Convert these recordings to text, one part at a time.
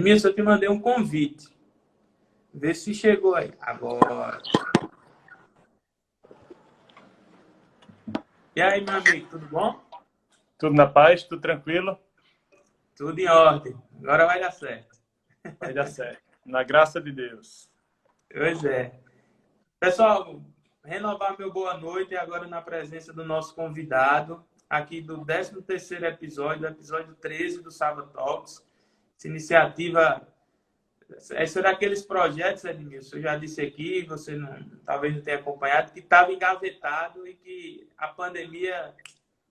Edmilson, eu te mandei um convite. Vê se chegou aí. Agora. E aí, meu amigo, tudo bom? Tudo na paz, tudo tranquilo? Tudo em ordem. Agora vai dar certo. Vai dar certo. Na graça de Deus. Pois é. Pessoal, renovar meu boa noite agora na presença do nosso convidado, aqui do 13º episódio, episódio 13 do Sava Talks. Essa iniciativa, esse é daqueles projetos, Edmilson, eu já disse aqui, você talvez não tenha acompanhado, que estava engavetado e que a pandemia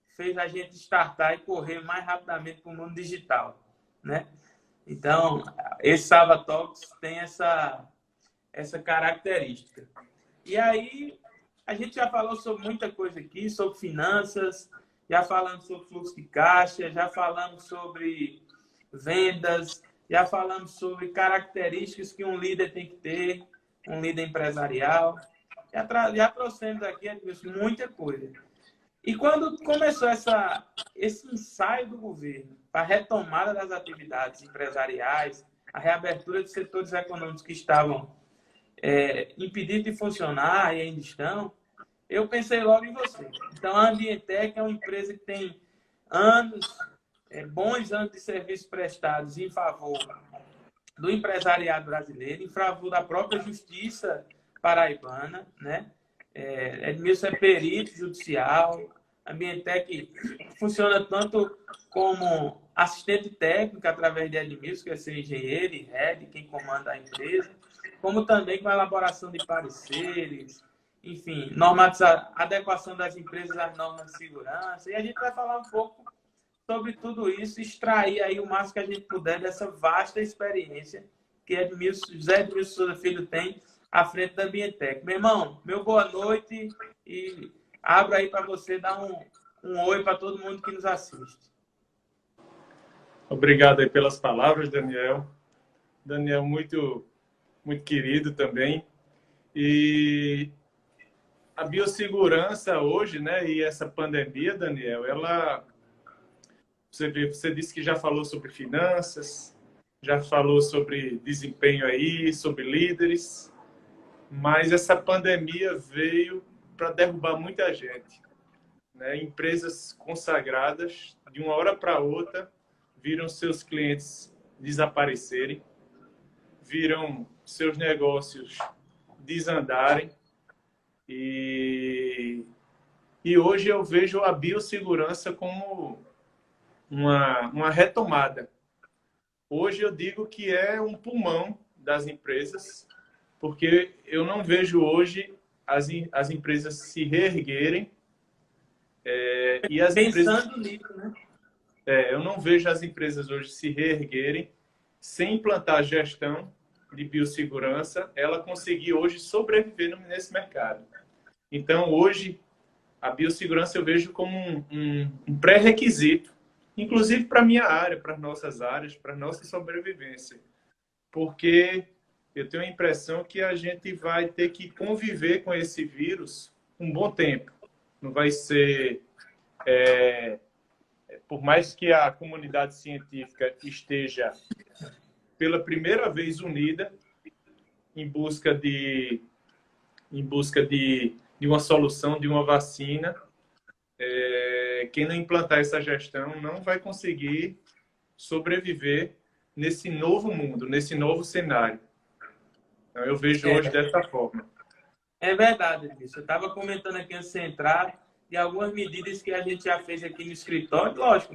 fez a gente startar e correr mais rapidamente para o mundo digital, né? Então, esse Sava Talks tem essa característica. E aí, a gente já falou sobre muita coisa aqui, sobre finanças, já falamos sobre fluxo de caixa, já falamos sobre vendas, já falamos sobre características que um líder tem que ter, um líder empresarial. Já trouxemos aqui, muita coisa. E quando começou esse ensaio do governo para a retomada das atividades empresariais, a reabertura de setores econômicos que estavam impedidos de funcionar e ainda estão, eu pensei logo em você. Então, a Ambientec é uma empresa que tem bons anos de serviços prestados em favor do empresariado brasileiro, em favor da própria justiça paraibana, né? Edmilson é perito judicial, a Ambientec funciona tanto como assistente técnico através de Edmilson, que é seu engenheiro e head, quem comanda a empresa, como também com a elaboração de pareceres, enfim, adequação das empresas às normas de segurança. E a gente vai falar um pouco sobre tudo isso, extrair aí o máximo que a gente puder dessa vasta experiência que José Edmilson Souza Filho tem à frente da Ambientec. Meu irmão, meu boa noite e abro aí para você dar um oi para todo mundo que nos assiste. Obrigado aí pelas palavras, Daniel. Daniel, muito, muito querido também. E a biossegurança hoje, né, e essa pandemia, Daniel, você disse que já falou sobre finanças, já falou sobre desempenho aí, sobre líderes, mas essa pandemia veio para derrubar muita gente, né? Empresas consagradas, de uma hora para outra, viram seus clientes desaparecerem, viram seus negócios desandarem, e hoje eu vejo a biossegurança como uma retomada. Hoje eu digo que é um pulmão das empresas, porque eu não vejo hoje as empresas se reerguerem. E as Pensando nisso, né? Eu não vejo as empresas hoje se reerguerem sem implantar gestão de biossegurança, ela conseguir hoje sobreviver nesse mercado. Então, hoje, a biossegurança eu vejo como um pré-requisito, inclusive para a minha área, para as nossas áreas, para a nossa sobrevivência. Porque eu tenho a impressão que a gente vai ter que conviver com esse vírus um bom tempo. Não vai ser... por mais que a comunidade científica esteja pela primeira vez unida em busca de uma solução, de uma vacina, quem não implantar essa gestão não vai conseguir sobreviver nesse novo mundo, nesse novo cenário. Então, eu vejo hoje dessa forma. É verdade, Edmilson. Eu estava comentando aqui antes de entrar de algumas medidas que a gente já fez aqui no escritório, lógico,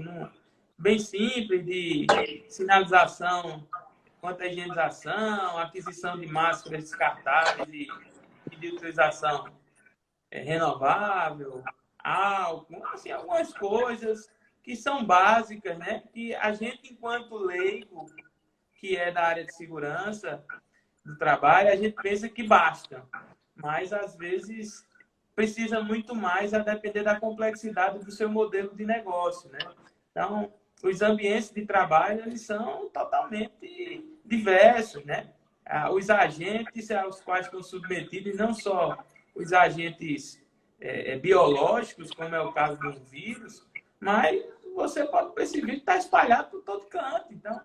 bem simples, de sinalização quanto à higienização, aquisição de máscaras descartáveis e de utilização renovável, álcool, assim, algumas coisas que são básicas, né? Que a gente, enquanto leigo, que é da área de segurança do trabalho, a gente pensa que basta, mas às vezes precisa muito mais a depender da complexidade do seu modelo de negócio, né? Então, os ambientes de trabalho, eles são totalmente diversos, né? Os agentes aos quais estão submetidos, não só os agentes biológicos, como é o caso do vírus, mas você pode perceber que está espalhado por todo canto. Então,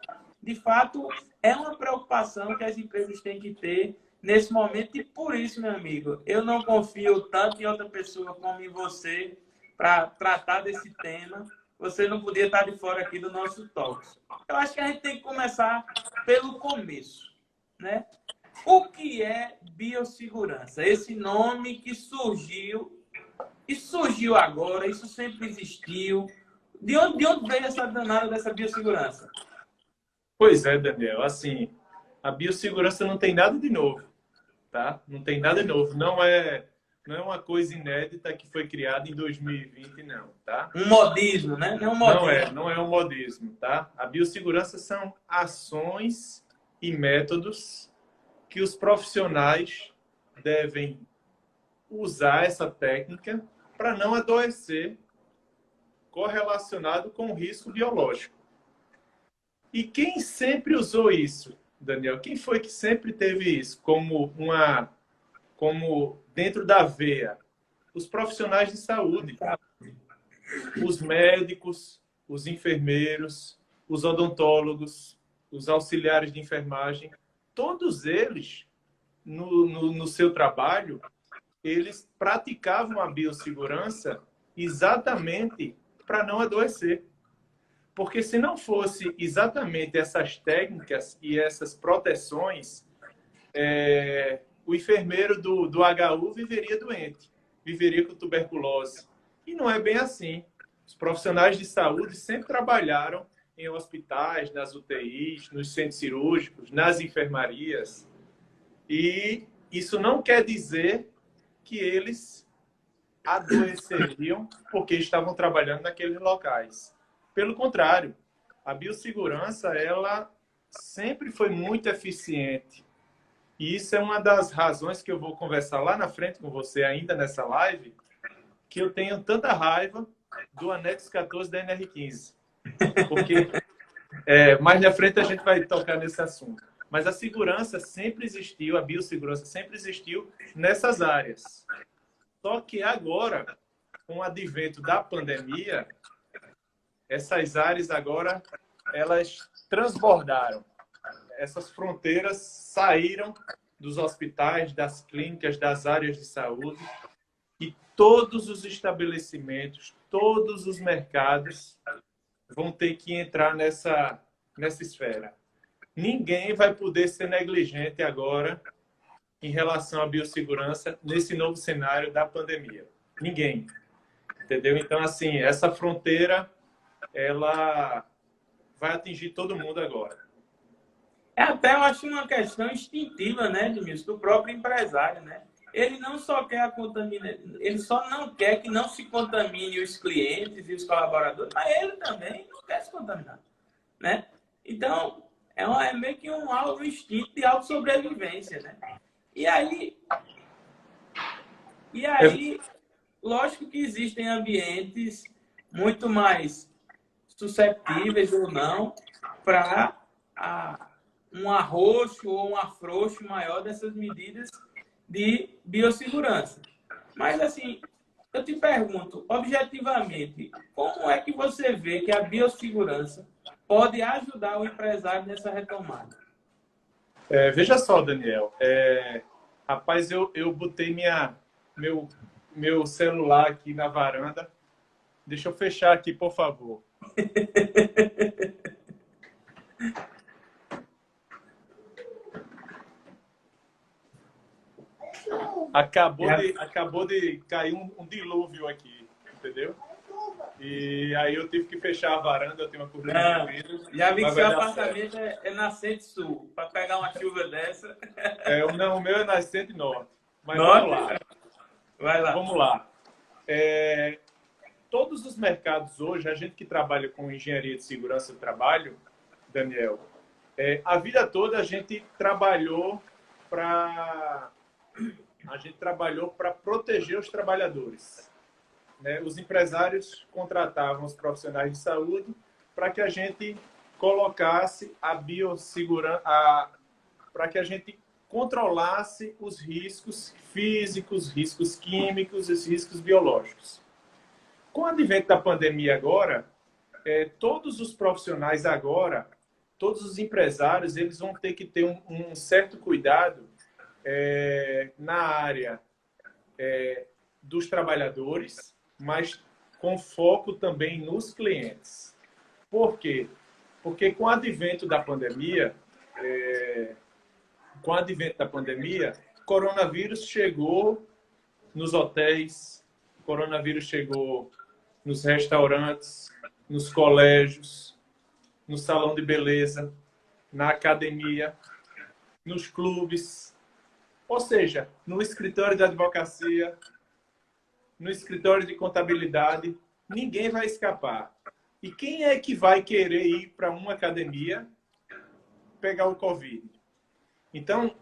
de fato, é uma preocupação que as empresas têm que ter nesse momento. E por isso, meu amigo, eu não confio tanto em outra pessoa como em você para tratar desse tema. Você não podia estar de fora aqui do nosso Talks. Eu acho que a gente tem que começar pelo começo, né? O que é biossegurança? Esse nome que surgiu, e surgiu agora, isso sempre existiu. De onde veio essa danada dessa biossegurança? Pois é, Daniel. Assim, a biossegurança não tem nada de novo, tá? Não tem nada de novo. Não é uma coisa inédita que foi criada em 2020, não, tá? Um modismo, né? Não é um modismo. Não é um modismo, tá? A biossegurança são ações e métodos que os profissionais devem usar essa técnica para não adoecer correlacionado com o risco biológico. E quem sempre usou isso, Daniel? Quem foi que sempre teve isso como dentro da veia? Os profissionais de saúde, os médicos, os enfermeiros, os odontólogos, os auxiliares de enfermagem, todos eles, no seu trabalho, eles praticavam a biossegurança exatamente para não adoecer. Porque se não fosse exatamente essas técnicas e essas proteções, o enfermeiro do HU viveria doente, viveria com tuberculose. E não é bem assim. Os profissionais de saúde sempre trabalharam em hospitais, nas UTIs, nos centros cirúrgicos, nas enfermarias. E isso não quer dizer que eles adoeceriam porque estavam trabalhando naqueles locais. Pelo contrário, a biossegurança ela sempre foi muito eficiente. E isso é uma das razões que eu vou conversar lá na frente com você ainda nessa live, que eu tenho tanta raiva do anexo 14 da NR15. Porque mais na frente a gente vai tocar nesse assunto. Mas a segurança sempre existiu, a biossegurança sempre existiu nessas áreas. Só que agora, com o advento da pandemia, essas áreas agora, elas transbordaram. Essas fronteiras saíram dos hospitais, das clínicas, das áreas de saúde e todos os estabelecimentos, todos os mercados vão ter que entrar nessa esfera. Ninguém vai poder ser negligente agora em relação à biossegurança nesse novo cenário da pandemia. Ninguém. Entendeu? Então, assim, essa fronteira ela vai atingir todo mundo agora. Até eu acho uma questão instintiva, né, Edmilson, do próprio empresário, né? Ele não só quer a contaminação, ele só não quer que não se contamine os clientes e os colaboradores, mas ele também não quer se contaminar, né? Então, é meio que um instinto de autossobrevivência, né? E aí, lógico que existem ambientes muito mais susceptíveis ou não para um arroxo ou um afrouxo maior dessas medidas de biossegurança. Mas, assim, eu te pergunto, objetivamente, como é que você vê que a biossegurança pode ajudar o empresário nessa retomada? Veja só, Daniel. Rapaz, eu botei meu celular aqui na varanda. Deixa eu fechar aqui, por favor. Acabou de cair um dilúvio aqui, entendeu? E aí eu tive que fechar a varanda, eu tenho uma cortina de vidro. Já vi que seu apartamento é nascente sul, para pegar uma chuva dessa. Não, o meu é nascente norte. Mas norte? Vamos lá. Vai lá. Vamos lá. Todos os mercados hoje, a gente que trabalha com engenharia de segurança do trabalho, Daniel, a vida toda a gente trabalhou para proteger os trabalhadores. Né? Os empresários contratavam os profissionais de saúde para que a gente colocasse a biossegurança, para que a gente controlasse os riscos físicos, riscos químicos e os riscos biológicos. Com o advento da pandemia agora, todos os profissionais agora, todos os empresários eles vão ter que ter um certo cuidado na área dos trabalhadores, mas com foco também nos clientes. Por quê? Porque com o advento da pandemia, coronavírus chegou nos hotéis, coronavírus chegou nos restaurantes, nos colégios, no salão de beleza, na academia, nos clubes, ou seja, no escritório de advocacia, no escritório de contabilidade, ninguém vai escapar. E quem é que vai querer ir para uma academia pegar o Covid? Então,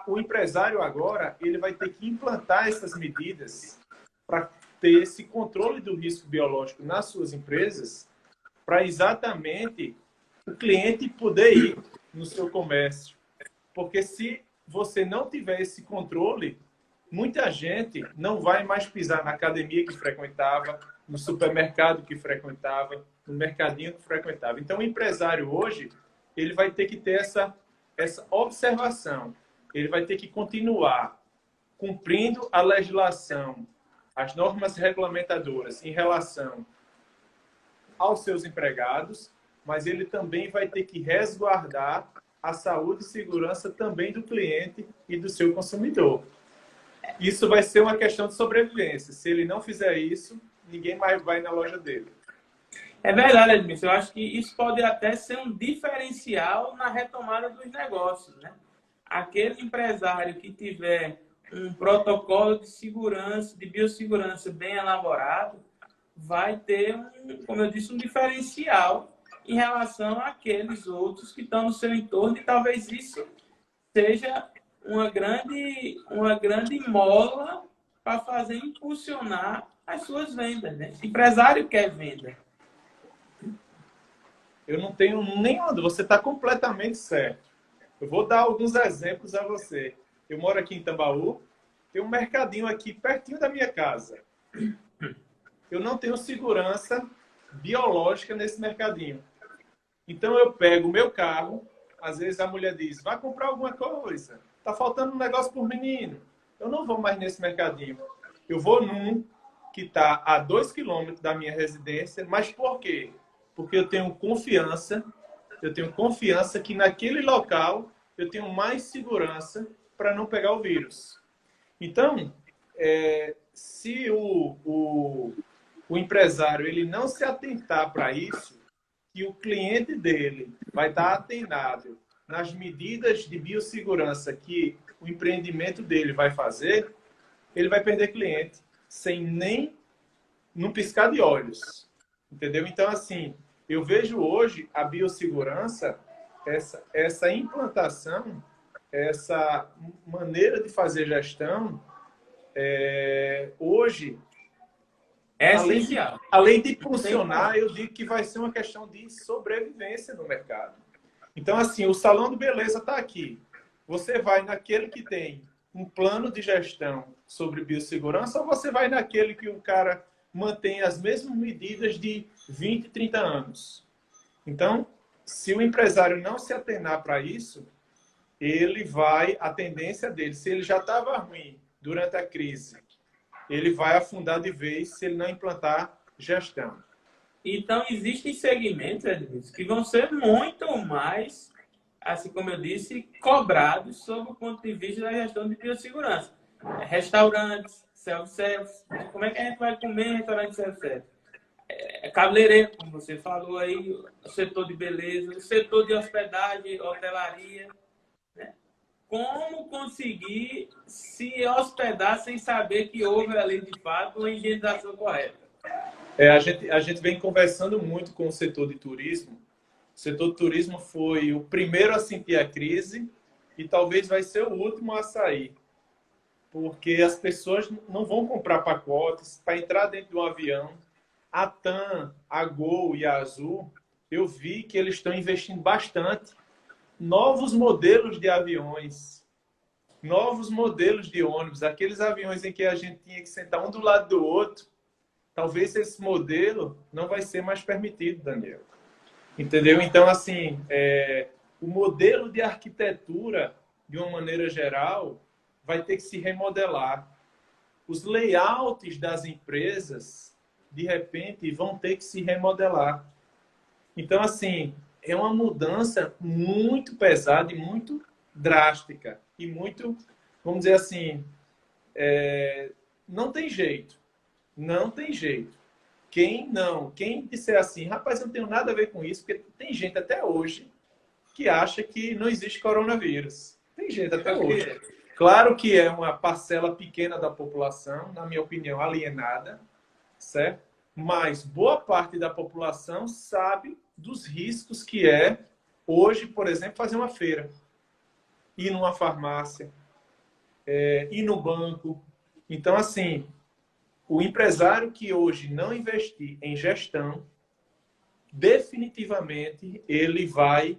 o empresário agora ele vai ter que implantar essas medidas para ter esse controle do risco biológico nas suas empresas, para exatamente o cliente poder ir no seu comércio. Porque se você não tiver esse controle, muita gente não vai mais pisar na academia que frequentava, no supermercado que frequentava, no mercadinho que frequentava. Então, o empresário hoje, ele vai ter que ter essa observação. Ele vai ter que continuar cumprindo a legislação, as normas regulamentadoras em relação aos seus empregados, mas ele também vai ter que resguardar a saúde e segurança também do cliente e do seu consumidor. Isso vai ser uma questão de sobrevivência. Se ele não fizer isso, ninguém mais vai na loja dele. É verdade, Edmilson. Eu acho que isso pode até ser um diferencial na retomada dos negócios, né? Aquele empresário que tiver um protocolo de segurança, de biossegurança bem elaborado, vai ter, como eu disse, um diferencial em relação àqueles outros que estão no seu entorno, e talvez isso seja uma grande mola para fazer impulsionar as suas vendas, né? O empresário quer venda. Eu não tenho nenhuma. Você está completamente certo. Eu vou dar alguns exemplos a você. Eu moro aqui em Tambaú, tem um mercadinho aqui pertinho da minha casa. Eu não tenho segurança biológica nesse mercadinho. Então eu pego o meu carro, às vezes a mulher diz, vai comprar alguma coisa, tá faltando um negócio por menino. Eu não vou mais nesse mercadinho. Eu vou num que está a 2 quilômetros da minha residência, mas por quê? Porque eu tenho confiança que naquele local eu tenho mais segurança para não pegar o vírus. Então, se o empresário ele não se atentar para isso, que o cliente dele vai estar atentado nas medidas de biossegurança que o empreendimento dele vai fazer, ele vai perder cliente sem nem num piscar de olhos. Entendeu? Então, assim, eu vejo hoje a biossegurança, essa implantação, essa maneira de fazer gestão, hoje, além de funcionar, eu digo que vai ser uma questão de sobrevivência no mercado. Então, assim, o salão de beleza está aqui. Você vai naquele que tem um plano de gestão sobre biossegurança ou você vai naquele que o cara mantém as mesmas medidas de 20, 30 anos? Então, se o empresário não se atenar para isso, a tendência dele, se ele já estava ruim durante a crise, ele vai afundar de vez se ele não implantar gestão. Então, existem segmentos, Edmilson, que vão ser muito mais, assim como eu disse, cobrados sob o ponto de vista da gestão de biossegurança. Restaurantes, self-service. Como é que a gente vai comer em restaurante self-service? Cabeleireiro, como você falou aí, o setor de beleza, o setor de hospedagem, hotelaria. Né? Como conseguir se hospedar sem saber que houve ali, de fato, uma higienização correta? A gente vem conversando muito com o setor de turismo. O setor de turismo foi o primeiro a sentir a crise e talvez vai ser o último a sair. Porque as pessoas não vão comprar pacotes para entrar dentro de um avião. A TAM, a Gol e a Azul, eu vi que eles estão investindo bastante. Novos modelos de aviões, novos modelos de ônibus, aqueles aviões em que a gente tinha que sentar um do lado do outro. Talvez esse modelo não vai ser mais permitido, Daniel. Entendeu? Então, assim, o modelo de arquitetura, de uma maneira geral, vai ter que se remodelar. Os layouts das empresas, de repente, vão ter que se remodelar. Então, assim, é uma mudança muito pesada e muito drástica. E muito, vamos dizer assim, não tem jeito. Não tem jeito. Quem disser assim, rapaz, eu não tenho nada a ver com isso, porque tem gente até hoje que acha que não existe coronavírus. Tem gente até hoje. Claro que é uma parcela pequena da população, na minha opinião, alienada, certo? Mas boa parte da população sabe dos riscos que é hoje, por exemplo, fazer uma feira, ir numa farmácia, ir no banco. Então, assim, o empresário que hoje não investir em gestão, definitivamente ele vai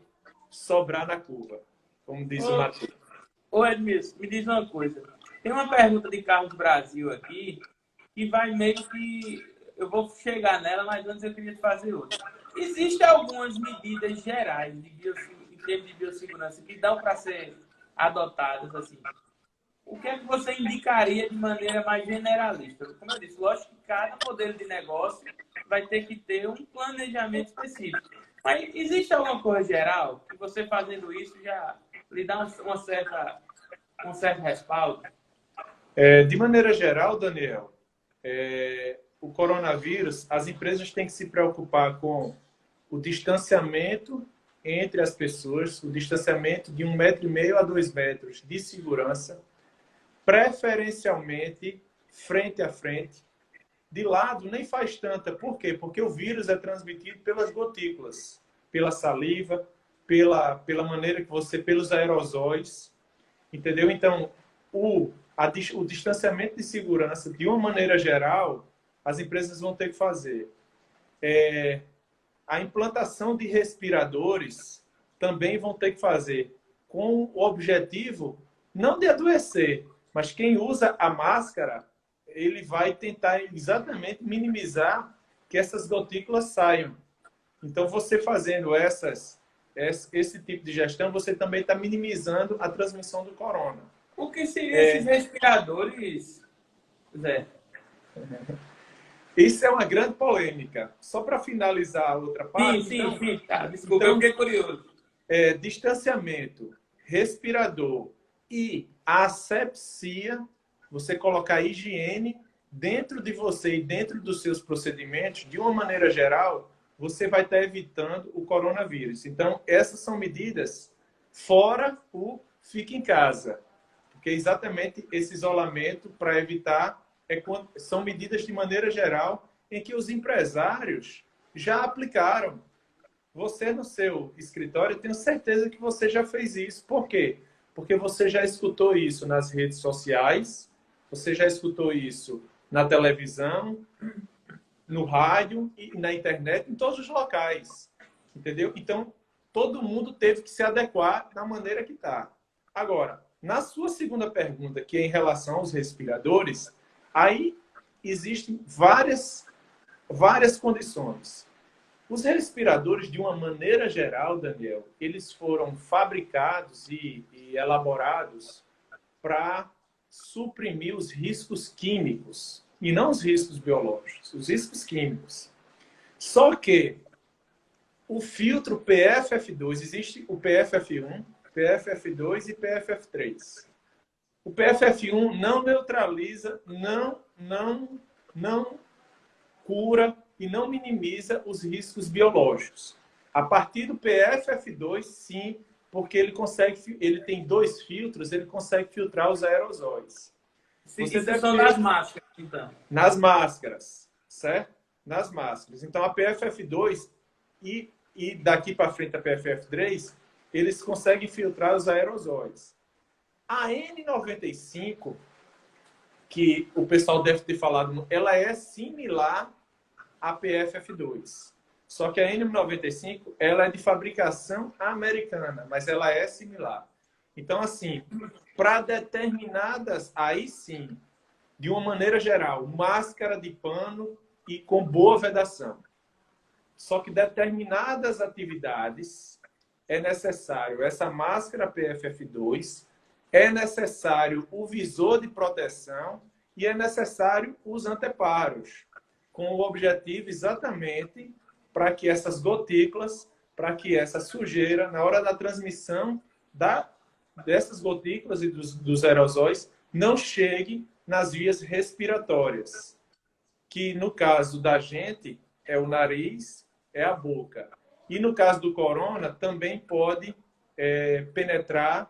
sobrar na curva, como diz o Matheus. Ô Edmilson, me diz uma coisa. Tem uma pergunta de Carlos Brasil aqui, que vai meio que... Eu vou chegar nela, mas antes eu queria te fazer outra. Existem algumas medidas gerais em termos de biossegurança que dão para ser adotadas, assim. O que é que você indicaria de maneira mais generalista? Como eu disse, lógico que cada modelo de negócio vai ter que ter um planejamento específico. Mas existe alguma coisa geral que você fazendo isso já lhe dá um certo respaldo? De maneira geral, Daniel, o coronavírus, as empresas têm que se preocupar com o distanciamento entre as pessoas, o distanciamento de 1,5 m a 2 metros de segurança, preferencialmente frente a frente. De lado nem faz tanta. Por quê? Porque o vírus é transmitido pelas gotículas, pela saliva, pela maneira que você, pelos aerosóis, entendeu? Então, o distanciamento de segurança, de uma maneira geral, as empresas vão ter que fazer. A implantação de respiradores também vão ter que fazer, com o objetivo não de adoecer, mas quem usa a máscara, ele vai tentar exatamente minimizar que essas gotículas saiam. Então, você fazendo esse tipo de gestão, você também está minimizando a transmissão do corona. O que seriam esses respiradores, Zé? Isso é uma grande polêmica. Só para finalizar a outra parte. Sim. Tá, desculpa, eu fiquei curioso. Distanciamento, respirador e asepsia, você colocar higiene dentro de você e dentro dos seus procedimentos, de uma maneira geral, você vai estar evitando o coronavírus. Então, essas são medidas fora o fique em casa. Porque exatamente esse isolamento para evitar são medidas de maneira geral em que os empresários já aplicaram. Você no seu escritório, eu tenho certeza que você já fez isso. Por quê? Porque você já escutou isso nas redes sociais, você já escutou isso na televisão, no rádio e na internet, em todos os locais. Entendeu? Então, todo mundo teve que se adequar da maneira que está. Agora, na sua segunda pergunta, que é em relação aos respiradores, aí existem várias condições. Os respiradores, de uma maneira geral, Daniel, eles foram fabricados e elaborados para suprimir os riscos químicos e não os riscos biológicos, os riscos químicos. Só que o filtro PFF2, existe o PFF1, PFF2 e PFF3. O PFF1 não neutraliza, não cura e não minimiza os riscos biológicos. A partir do PFF2, sim, porque ele tem 2 filtros, ele consegue filtrar os aerosóis. Isso são nas máscaras, então. Nas máscaras, certo? Nas máscaras. Então, a PFF2 e daqui para frente a PFF3, eles conseguem filtrar os aerosóis. A N95, que o pessoal deve ter falado, ela é similar à PFF2. Só que a N95, ela é de fabricação americana, mas ela é similar. Então, assim, para determinadas, aí sim, de uma maneira geral, máscara de pano e com boa vedação. Só que determinadas atividades é necessário essa máscara PFF2, é necessário o visor de proteção e é necessário os anteparos, com o objetivo exatamente para que essas gotículas, para que essa sujeira, na hora da transmissão dessas gotículas e dos aerosóis, não chegue nas vias respiratórias, que no caso da gente é o nariz, é a boca. E no caso do corona, também pode penetrar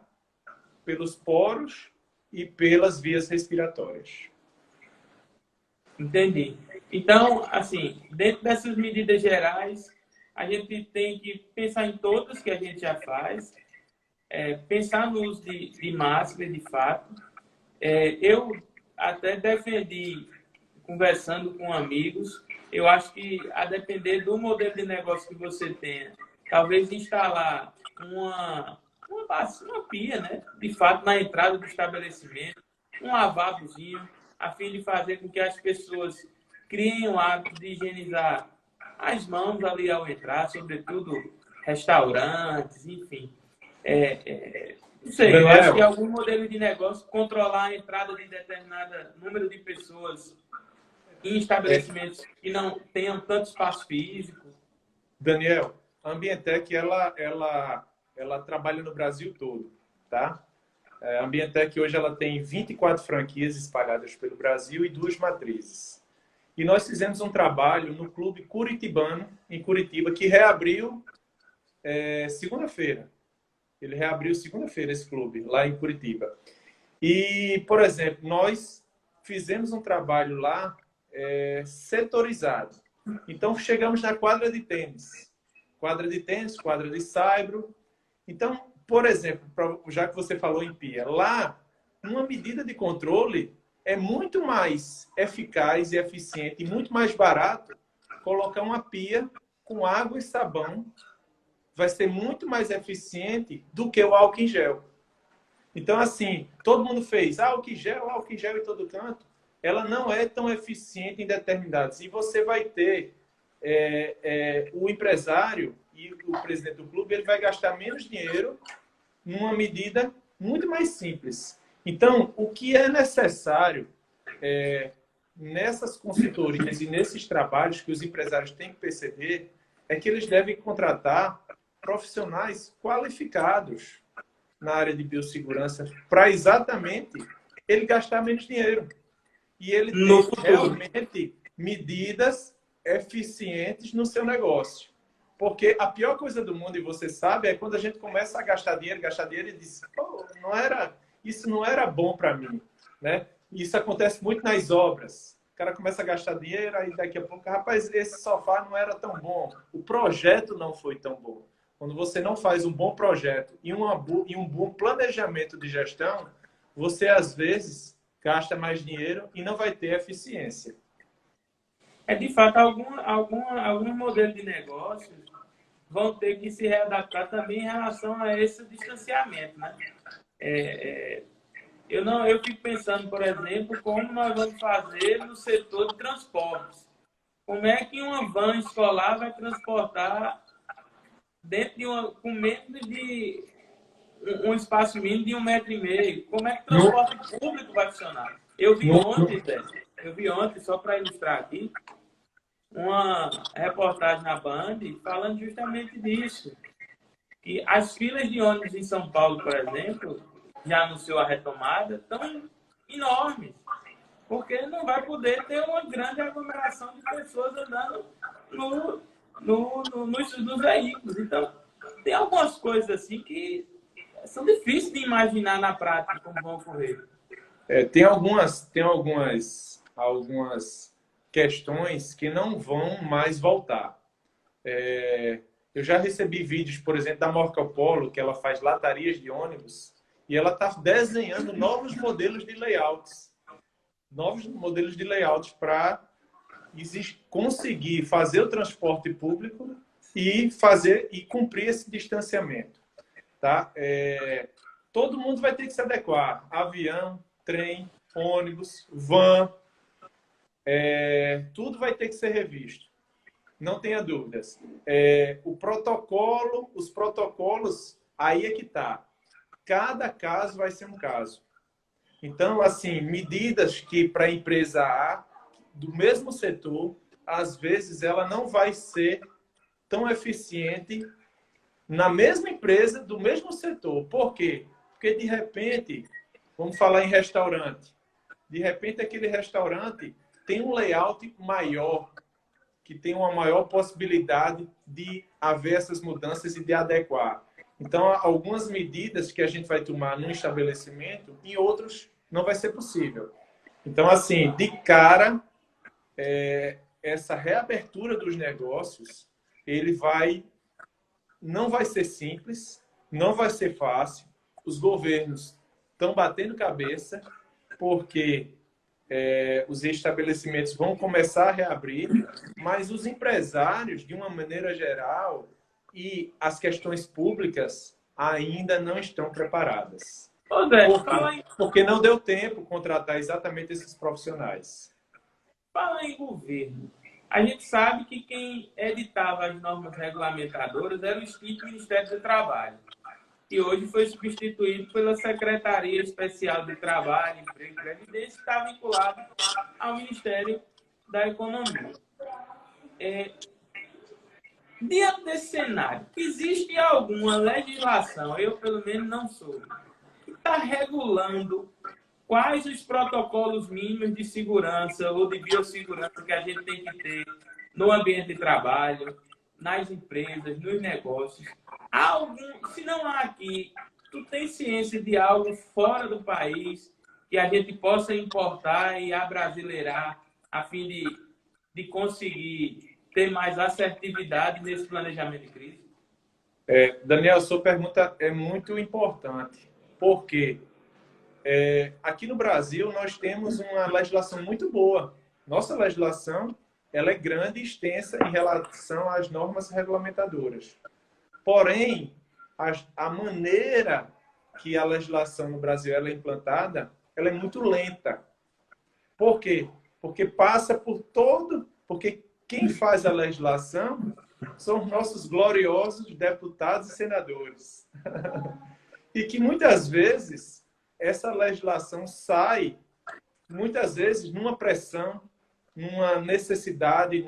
pelos poros e pelas vias respiratórias. Entendi. Então, assim, dentro dessas medidas gerais, a gente tem que pensar em todas que a gente já faz, pensar no uso de máscara, de fato. Eu até defendi, conversando com amigos, eu acho que, a depender do modelo de negócio que você tenha, talvez instalar uma pia, né? De fato, na entrada do estabelecimento, um lavabozinho, a fim de fazer com que as pessoas criem o hábito de higienizar as mãos ali ao entrar, sobretudo restaurantes, enfim. Não sei, eu acho que algum modelo de negócio, controlar a entrada de determinado número de pessoas em estabelecimentos que não tenham tanto espaço físico. Daniel, a Ambientec, ela trabalha no Brasil todo, tá? A Ambientec hoje ela tem 24 franquias espalhadas pelo Brasil e 2 matrizes. E nós fizemos um trabalho no Clube Curitibano, em Curitiba, que reabriu segunda-feira. Ele reabriu segunda-feira esse clube, lá em Curitiba. E, por exemplo, nós fizemos um trabalho lá setorizado. Então, chegamos na quadra de tênis, quadra de saibro. Então, por exemplo, já que você falou em pia, lá, uma medida de controle é muito mais eficaz e eficiente e muito mais barato colocar uma pia com água e sabão. Vai ser muito mais eficiente do que o álcool em gel. Então, assim, todo mundo fez álcool em gel em todo canto. Ela não é tão eficiente em determinados. E você vai ter o empresário e o presidente do clube, ele vai gastar menos dinheiro numa medida muito mais simples. Então, o que é necessário nessas consultorias e nesses trabalhos que os empresários têm que perceber é que eles devem contratar profissionais qualificados na área de biossegurança para exatamente ele gastar menos dinheiro. E ele ter realmente medidas eficientes no seu negócio. Porque a pior coisa do mundo, e você sabe, é quando a gente começa a gastar dinheiro e diz, pô, isso não era bom para mim. Né? Isso acontece muito nas obras. O cara começa a gastar dinheiro, aí daqui a pouco, rapaz, esse sofá não era tão bom. O projeto não foi tão bom. Quando você não faz um bom projeto e um bom planejamento de gestão, você, às vezes, gasta mais dinheiro e não vai ter eficiência. De fato, alguns modelos de negócios vão ter que se readaptar também em relação a esse distanciamento, né? Eu fico pensando, por exemplo, como nós vamos fazer no setor de transportes. Como é que uma van escolar vai transportar dentro de com menos de um espaço mínimo de 1,5 metro? Como é que o transporte público vai funcionar? Eu vi ontem, só para ilustrar aqui, uma reportagem na Band falando justamente disso. Que as filas de ônibus em São Paulo, por exemplo, já anunciou a retomada, estão enormes. Porque não vai poder ter uma grande aglomeração de pessoas andando nos veículos. Então, tem algumas coisas assim que são difíceis de imaginar na prática como vão ocorrer. Tem algumas questões que não vão mais voltar. Eu já recebi vídeos, por exemplo, da Marco Polo, que ela faz latarias de ônibus, e ela está desenhando novos modelos de layouts. Para conseguir fazer o transporte público e cumprir esse distanciamento. Tá? Todo mundo vai ter que se adequar. Avião, trem, ônibus, van, tudo vai ter que ser revisto. não tenha dúvidas. Os protocolos, aí é que está. Cada caso vai ser um caso. Então, assim, medidas que para a empresa A, do mesmo setor, às vezes ela não vai ser tão eficiente na mesma empresa, do mesmo setor. Por quê? Porque, de repente, vamos falar em restaurante. De repente, aquele restaurante tem um layout maior, que tem uma maior possibilidade de haver essas mudanças e de adequar. Então, algumas medidas que a gente vai tomar num estabelecimento, em outros não vai ser possível. Então, assim, de cara, essa reabertura dos negócios, não vai ser simples, não vai ser fácil. Os governos estão batendo cabeça, porque os estabelecimentos vão começar a reabrir, mas os empresários, de uma maneira geral, e as questões públicas ainda não estão preparadas. André, Porque não deu tempo contratar exatamente esses profissionais. fala em governo. A gente sabe que quem editava as normas regulamentadoras era o extinto Ministério do Trabalho, que hoje foi substituído pela Secretaria Especial de Trabalho, Emprego e Previdência, que está vinculado ao Ministério da Economia. Diante desse cenário, existe alguma legislação, eu pelo menos não sou, que está regulando quais os protocolos mínimos de segurança ou de biossegurança que a gente tem que ter no ambiente de trabalho, nas empresas, nos negócios? Se não há aqui, tu tem ciência de algo fora do país que a gente possa importar e abrasileirar a fim de conseguir ter mais assertividade nesse planejamento de crise? Daniel, sua pergunta é muito importante, porque aqui no Brasil nós temos uma legislação muito boa. Nossa legislação ela é grande e extensa em relação às normas regulamentadoras. Porém, a maneira que a legislação no Brasil ela é implantada, ela é muito lenta. Por quê? Porque passa por todo... Porque quem faz a legislação são os nossos gloriosos deputados e senadores. E que muitas vezes essa legislação sai, muitas vezes, numa pressão, numa necessidade,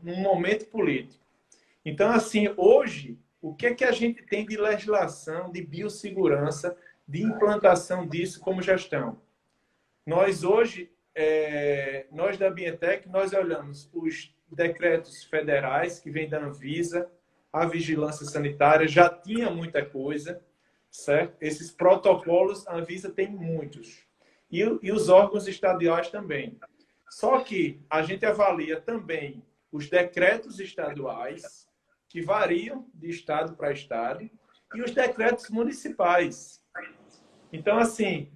num momento político. Então, assim, hoje, o que é que a gente tem de legislação, de biossegurança, de implantação disso como gestão? Nós hoje, nós da Bientech, nós olhamos os decretos federais que vêm da Anvisa, a vigilância sanitária, já tinha muita coisa, certo? Esses protocolos, a Anvisa tem muitos. E os órgãos estaduais também. Só que a gente avalia também os decretos estaduais, que variam de estado para estado, e os decretos municipais. Então, assim,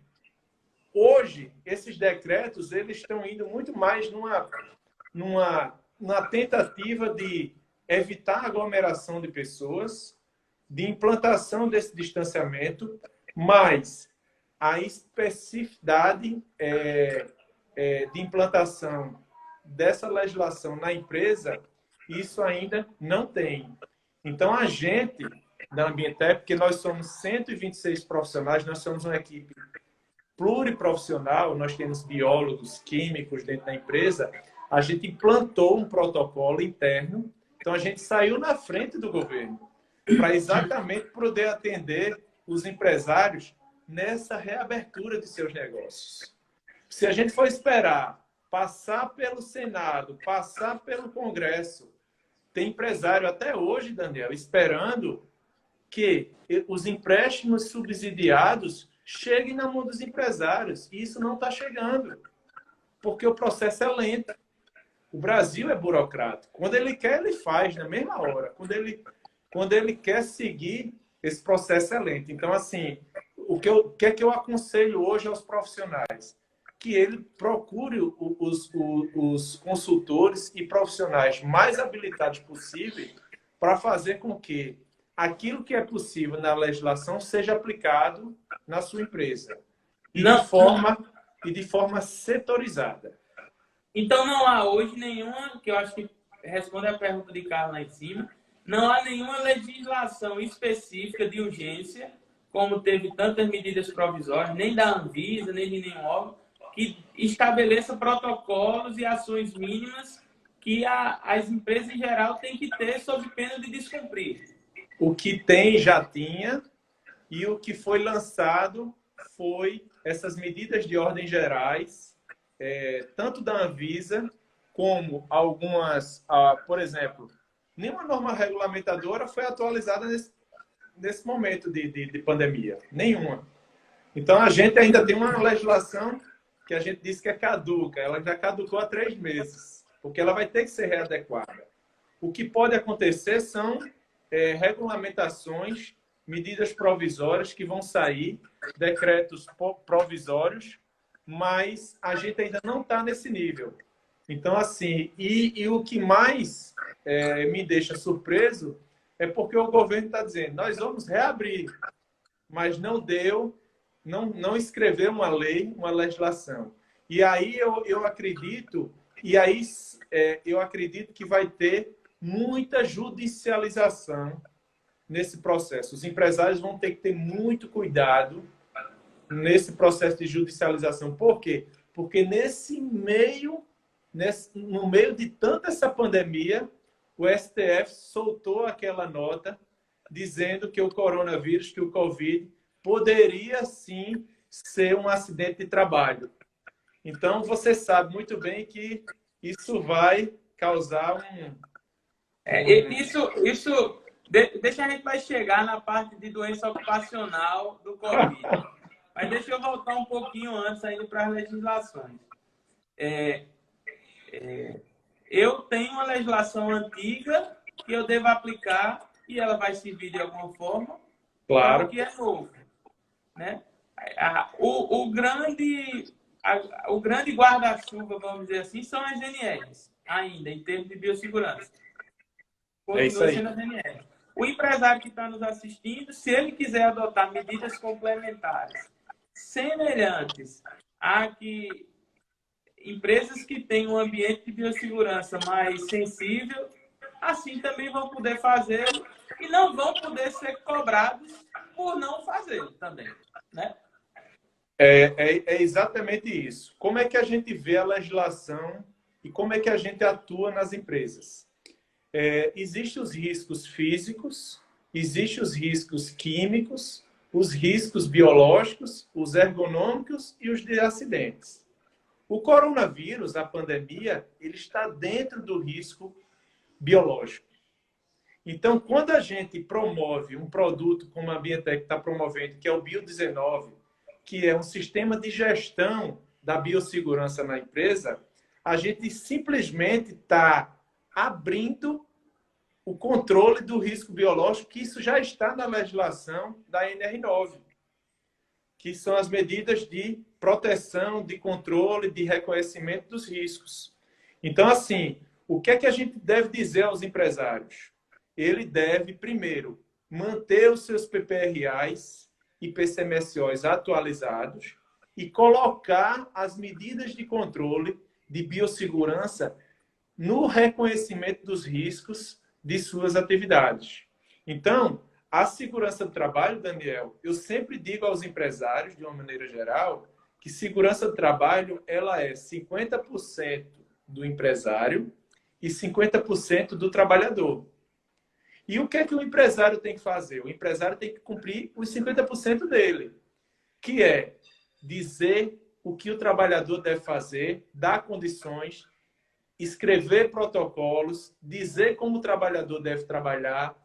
hoje, esses decretos, eles estão indo muito mais numa tentativa de evitar aglomeração de pessoas, de implantação desse distanciamento, mas a especificidade de implantação dessa legislação na empresa, isso ainda não tem. Então, a gente, da Ambientep, porque nós somos 126 profissionais, nós somos uma equipe pluriprofissional, nós temos biólogos, químicos dentro da empresa, a gente implantou um protocolo interno, então a gente saiu na frente do governo para exatamente poder atender os empresários nessa reabertura de seus negócios. Se a gente for esperar passar pelo Senado, passar pelo Congresso, tem empresário até hoje, Daniel, esperando que os empréstimos subsidiados cheguem na mão dos empresários. E isso não está chegando, porque o processo é lento. O Brasil é burocrático. Quando ele quer, ele faz na mesma hora. Quando ele quer seguir, esse processo é lento. Então, assim, o que é que eu aconselho hoje aos profissionais? Que ele procure os consultores e profissionais mais habilitados possível para fazer com que aquilo que é possível na legislação seja aplicado na sua empresa. De forma setorizada. Então, não há hoje nenhuma, que eu acho que responde a pergunta de Carlos lá em cima, não há nenhuma legislação específica de urgência, como teve tantas medidas provisórias, nem da Anvisa, nem de nenhum órgão, que estabeleça protocolos e ações mínimas que as empresas em geral têm que ter sob pena de descumprir. O que tem já tinha, e o que foi lançado foi essas medidas de ordem gerais, tanto da Anvisa como algumas, por exemplo, nenhuma norma regulamentadora foi atualizada nesse momento de pandemia. Nenhuma. Então, a gente ainda tem uma legislação que a gente diz que é caduca. Ela já caducou há 3 meses, porque ela vai ter que ser readequada. O que pode acontecer são regulamentações, medidas provisórias que vão sair, decretos provisórios, mas a gente ainda não está nesse nível. Então, assim, e o que mais me deixa surpreso é porque o governo está dizendo, nós vamos reabrir, mas não escrever uma lei, uma legislação. E aí eu acredito que vai ter muita judicialização nesse processo. Os empresários vão ter que ter muito cuidado nesse processo de judicialização. Por quê? Porque no meio de tanta essa pandemia, o STF soltou aquela nota dizendo que o coronavírus, que o Covid, poderia sim ser um acidente de trabalho. Então, você sabe muito bem que isso vai causar Deixa a gente vai chegar na parte de doença ocupacional do Covid. Mas deixa eu voltar um pouquinho antes, ainda para as legislações. Eu tenho uma legislação antiga que eu devo aplicar e ela vai servir de alguma forma para o que é novo. Né? O grande guarda-chuva, vamos dizer assim, são as GNRs, ainda, em termos de biossegurança. Continua sendo as GNRs. O empresário que está nos assistindo, se ele quiser adotar medidas complementares semelhantes a que empresas que têm um ambiente de biossegurança mais sensível, assim também vão poder fazê-lo e não vão poder ser cobrados por não fazê-lo também, né? É exatamente isso. Como é que a gente vê a legislação e como é que a gente atua nas empresas? Existem os riscos físicos, existem os riscos químicos, os riscos biológicos, os ergonômicos e os de acidentes. O coronavírus, a pandemia, ele está dentro do risco biológico. Então, quando a gente promove um produto como a Ambientec está promovendo, que é o Bio19, que é um sistema de gestão da biossegurança na empresa, a gente simplesmente está abrindo o controle do risco biológico, que isso já está na legislação da NR9, que são as medidas de proteção, de controle, de reconhecimento dos riscos. Então, assim, o que é que a gente deve dizer aos empresários? Ele deve, primeiro, manter os seus PPRAs e PCMSOs atualizados e colocar as medidas de controle de biossegurança no reconhecimento dos riscos de suas atividades. Então, a segurança do trabalho, Daniel, eu sempre digo aos empresários, de uma maneira geral, que segurança do trabalho ela é 50% do empresário e 50% do trabalhador. E o que é que o empresário tem que fazer? O empresário tem que cumprir os 50% dele, que é dizer o que o trabalhador deve fazer, dar condições, escrever protocolos, dizer como o trabalhador deve trabalhar,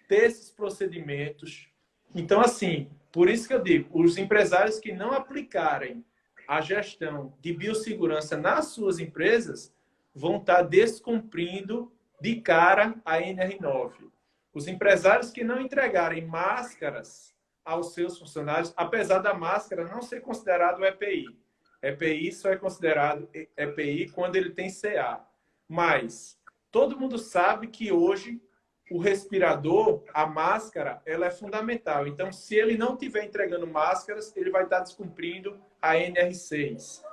ter esses procedimentos. Então, assim, por isso que eu digo, os empresários que não aplicarem a gestão de biossegurança nas suas empresas vão estar descumprindo de cara a NR9. Os empresários que não entregarem máscaras aos seus funcionários, apesar da máscara não ser considerado EPI. EPI só é considerado EPI quando ele tem CA. Mas todo mundo sabe que hoje o respirador, a máscara, ela é fundamental. Então, se ele não estiver entregando máscaras, ele vai estar descumprindo a NR6.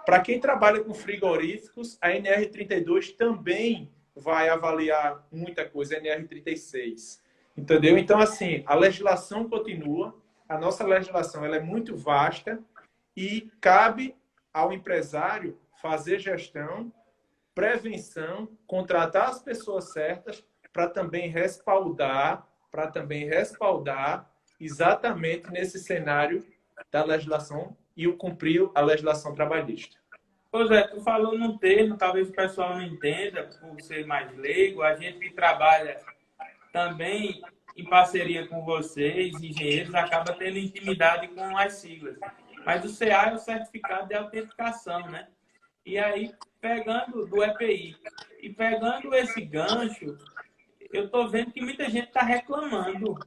Para quem trabalha com frigoríficos, a NR32 também vai avaliar muita coisa, NR36. Entendeu? Então, assim, a legislação continua, a nossa legislação ela é muito vasta e cabe ao empresário fazer gestão, prevenção, contratar as pessoas certas para também respaldar exatamente nesse cenário da legislação e o cumprir a legislação trabalhista. Pois é, tu falou num termo, talvez o pessoal não entenda, por ser mais leigo, a gente que trabalha também em parceria com vocês, engenheiros, acaba tendo intimidade com as siglas. Mas o CA é o Certificado de Autenticação, né? E aí, pegando do EPI e pegando esse gancho, eu estou vendo que muita gente está reclamando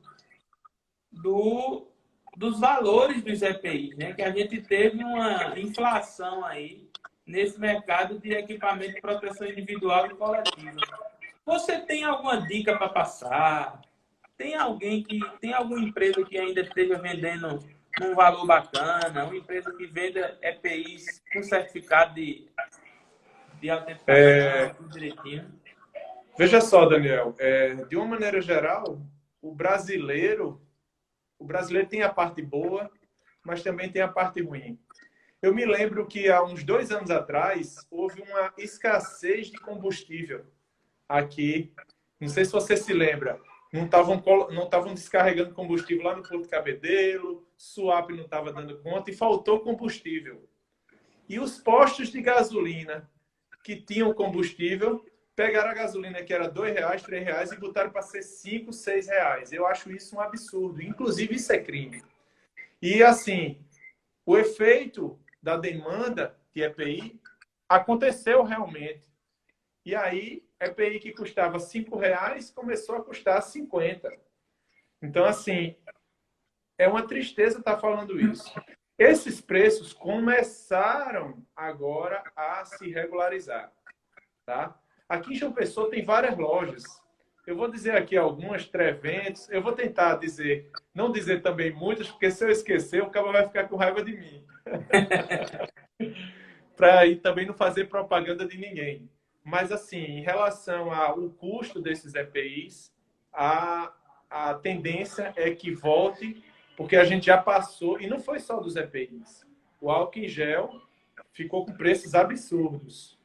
dos valores dos EPIs, né? Que a gente teve uma inflação aí nesse mercado de equipamento de proteção individual e coletiva. Você tem alguma dica para passar? Tem alguma empresa que ainda esteja vendendo um valor bacana, uma empresa que venda EPIs com certificado de autenticação, tudo direitinho? Veja só, Daniel, de uma maneira geral, o brasileiro tem a parte boa, mas também tem a parte ruim. Eu me lembro que há uns 2 anos atrás houve uma escassez de combustível aqui. Não sei se você se lembra. Não estavam descarregando combustível lá no Porto Cabedelo, Suape não estava dando conta e faltou combustível. E os postos de gasolina que tinham combustível pegaram a gasolina que era R$2, R$3 e botaram para ser R$5, R$6. Eu acho isso um absurdo. Inclusive, isso é crime. E, assim, o efeito da demanda de EPI aconteceu realmente. E aí, EPI que custava R$5 começou a custar 50. Então, assim, é uma tristeza estar falando isso. Esses preços começaram agora a se regularizar, tá? Aqui em João Pessoa tem várias lojas. Eu vou dizer aqui algumas, Treventos. Eu vou tentar dizer, não dizer também muitas, porque se eu esquecer, o cara vai ficar com raiva de mim. Para aí também não fazer propaganda de ninguém. Mas, assim, em relação ao custo desses EPIs, a tendência é que volte, porque a gente já passou, e não foi só dos EPIs. O álcool em gel ficou com preços absurdos,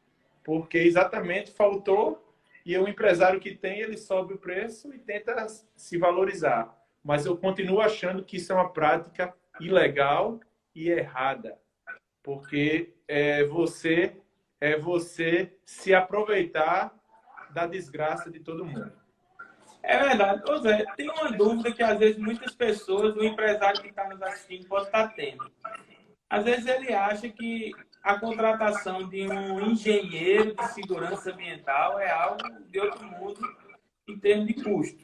porque exatamente faltou, e o empresário que tem, ele sobe o preço e tenta se valorizar. Mas eu continuo achando que isso é uma prática ilegal e errada, porque é você se aproveitar da desgraça de todo mundo. É verdade. Ô Zé, tem uma dúvida que às vezes muitas pessoas, o empresário que está nos assistindo pode estar tendo. Às vezes ele acha que a contratação de um engenheiro de segurança ambiental é algo de outro mundo em termos de custo.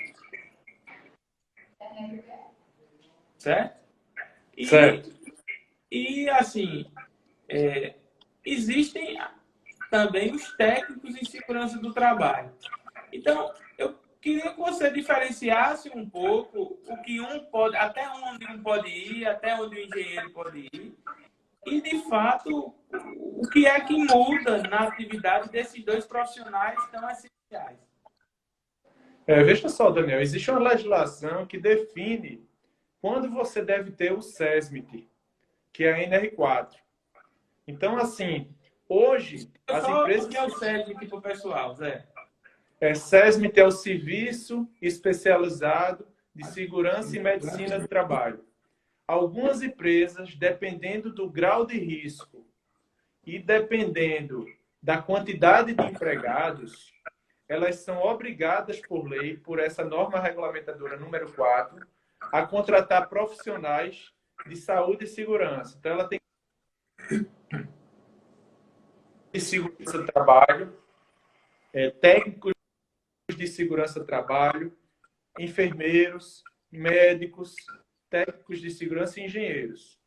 Certo? Certo. E assim, existem também os técnicos em segurança do trabalho. Então, eu queria que você diferenciasse um pouco o que um pode, até onde um pode ir, até onde o engenheiro pode ir, e, de fato, o que é que muda na atividade desses dois profissionais tão essenciais. Veja só, Daniel, existe uma legislação que define quando você deve ter o SESMIT, que é a NR4. Então, assim, hoje, as empresas... O que é o SESMIT para o pessoal, Zé? SESMIT é o Serviço Especializado de Segurança e Medicina do Trabalho. Algumas empresas, dependendo do grau de risco e dependendo da quantidade de empregados, elas são obrigadas por lei, por essa norma regulamentadora número 4, a contratar profissionais de saúde e segurança. Então, ela tem de segurança do trabalho, técnicos de segurança do trabalho, enfermeiros, médicos, técnicos de segurança e engenheiros.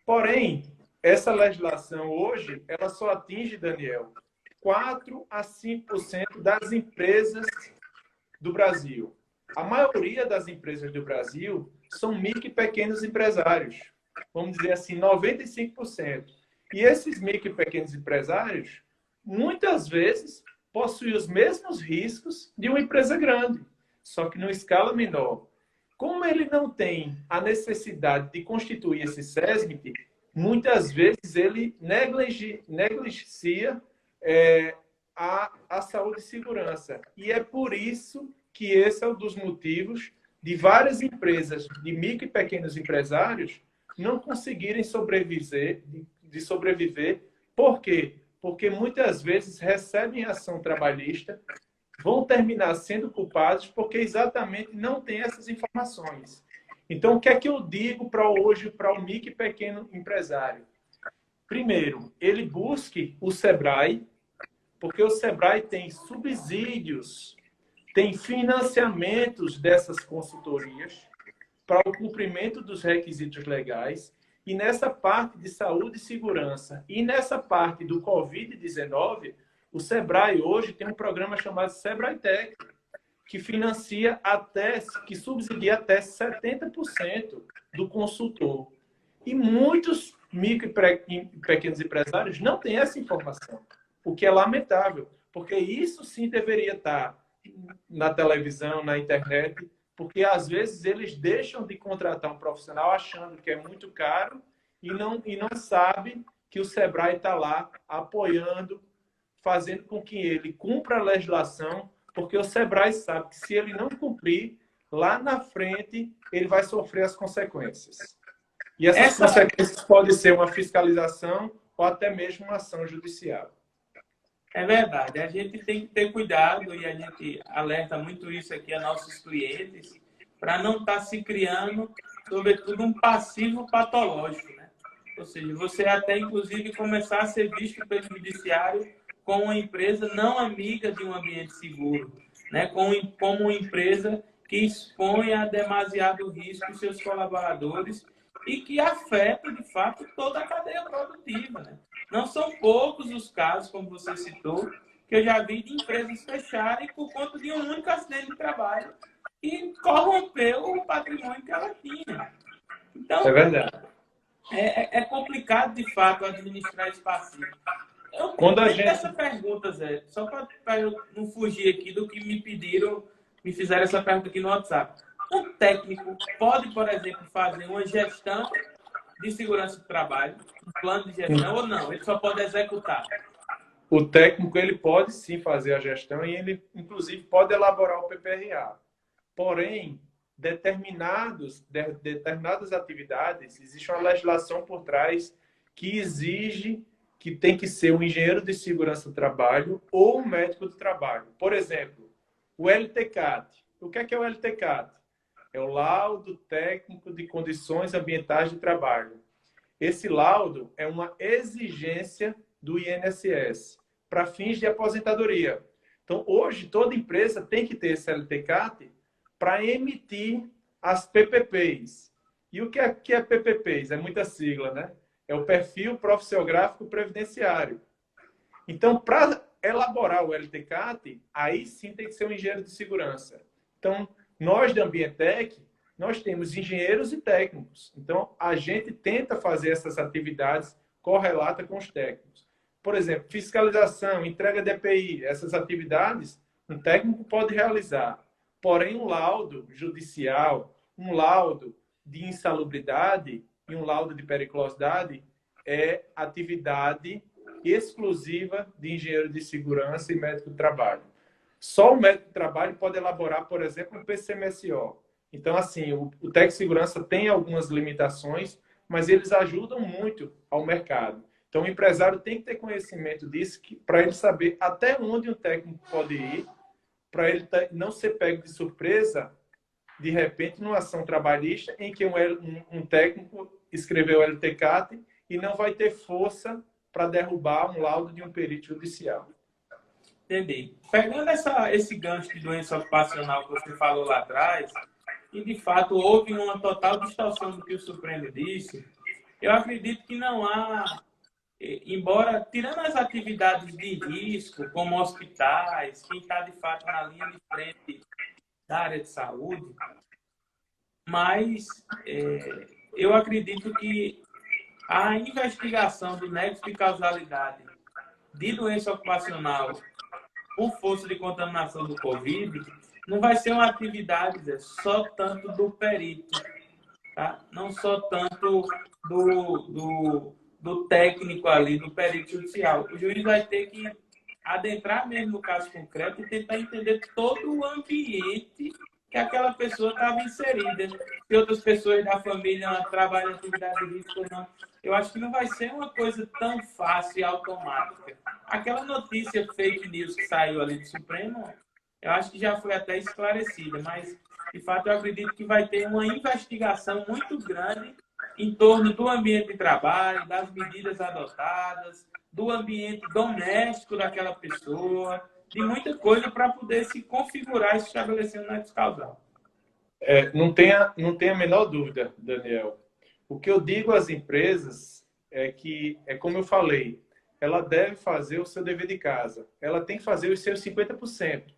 Porém, essa legislação hoje, ela só atinge, Daniel, 4 a 5% das empresas do Brasil. A maioria das empresas do Brasil são micro e pequenos empresários. Vamos dizer assim, 95%. E esses micro e pequenos empresários, muitas vezes, possui os mesmos riscos de uma empresa grande, só que numa escala menor. Como ele não tem a necessidade de constituir esse SESMIT, muitas vezes ele negligencia a saúde e segurança. E é por isso que esse é um dos motivos de várias empresas, de micro e pequenos empresários, não conseguirem sobreviver. Por quê? Porque muitas vezes recebem ação trabalhista, vão terminar sendo culpados porque exatamente não tem essas informações. Então, o que é que eu digo hoje para o micro e pequeno empresário? Primeiro, ele busque o Sebrae, porque o Sebrae tem subsídios, tem financiamentos dessas consultorias para o cumprimento dos requisitos legais. E nessa parte de saúde e segurança e nessa parte do Covid-19, o Sebrae hoje tem um programa chamado Sebrae Tech, que financia que subsidia até 70% do consultor. E muitos micro e pequenos empresários não têm essa informação, o que é lamentável, porque isso sim deveria estar na televisão, na internet, porque às vezes eles deixam de contratar um profissional achando que é muito caro e não sabe que o Sebrae está lá apoiando, fazendo com que ele cumpra a legislação, porque o Sebrae sabe que se ele não cumprir, lá na frente ele vai sofrer as consequências. E essas consequências podem ser uma fiscalização ou até mesmo uma ação judicial. É verdade, a gente tem que ter cuidado e a gente alerta muito isso aqui a nossos clientes para não estar se criando, sobretudo, um passivo patológico, né? Ou seja, você até, inclusive, começar a ser visto pelo judiciário como uma empresa não amiga de um ambiente seguro, né? Como uma empresa que expõe a demasiado risco os seus colaboradores e que afeta, de fato, toda a cadeia produtiva, né? Não são poucos os casos, como você citou, que eu já vi de empresas fecharem por conta de um único acidente de trabalho e corrompeu o patrimônio que ela tinha. Então, é verdade. É complicado, de fato, administrar esse passivo. Eu Quando a tenho gente... essa pergunta, Zé, só para eu não fugir aqui do que me pediram, me fizeram essa pergunta aqui no WhatsApp. Um técnico pode, por exemplo, fazer uma gestão de segurança do trabalho, um plano de gestão, ou não? Ele só pode executar? O técnico ele pode sim fazer a gestão e ele, inclusive, pode elaborar o PPRA. Porém, determinadas atividades, existe uma legislação por trás que exige que tem que ser um engenheiro de segurança do trabalho ou um médico do trabalho. Por exemplo, o LTCAT. O que é o LTCAT? É o Laudo Técnico de Condições Ambientais de Trabalho. Esse laudo é uma exigência do INSS para fins de aposentadoria. Então, hoje, toda empresa tem que ter esse LTCAT para emitir as PPPs. E o que é PPPs? É muita sigla, né? É o Perfil Profissiográfico Previdenciário. Então, para elaborar o LTCAT, aí sim tem que ser um engenheiro de segurança. Então, nós da Ambientec, nós temos engenheiros e técnicos. Então, a gente tenta fazer essas atividades correlatas com os técnicos. Por exemplo, fiscalização, entrega de EPI, essas atividades, um técnico pode realizar. Porém, um laudo judicial, um laudo de insalubridade e um laudo de periculosidade é atividade exclusiva de engenheiro de segurança e médico do trabalho. Só o médico do trabalho pode elaborar, por exemplo, um PCMSO. Então, assim, o técnico de segurança tem algumas limitações, mas eles ajudam muito ao mercado. Então, o empresário tem que ter conhecimento disso para ele saber até onde um técnico pode ir, para ele não ser pego de surpresa, de repente, numa ação trabalhista em que um técnico escreveu o LTCAT e não vai ter força para derrubar um laudo de um perito judicial. Entendi. Pegando esse gancho de doença ocupacional que você falou lá atrás, e de fato houve uma total distorção do que o Supremo disse, eu acredito que não há, embora, tirando as atividades de risco, como hospitais, quem está de fato na linha de frente da área de saúde, mas eu acredito que a investigação do nexo de causalidade de doença ocupacional por força de contaminação do Covid, não vai ser uma atividade, Zé, só tanto do perito, tá? Não só tanto do técnico ali, do perito judicial. O juiz vai ter que adentrar mesmo no caso concreto e tentar entender todo o ambiente que aquela pessoa estava inserida. Se outras pessoas da família trabalham em atividade de risco ou não. Eu acho que não vai ser uma coisa tão fácil e automática. Aquela notícia fake news que saiu ali do Supremo, eu acho que já foi até esclarecida, mas, de fato, eu acredito que vai ter uma investigação muito grande em torno do ambiente de trabalho, das medidas adotadas, do ambiente doméstico daquela pessoa, de muita coisa para poder se configurar e se estabelecer um nexo causal. Não tenha a menor dúvida, Daniel. O que eu digo às empresas é que, como eu falei, ela deve fazer o seu dever de casa. Ela tem que fazer os seus 50%.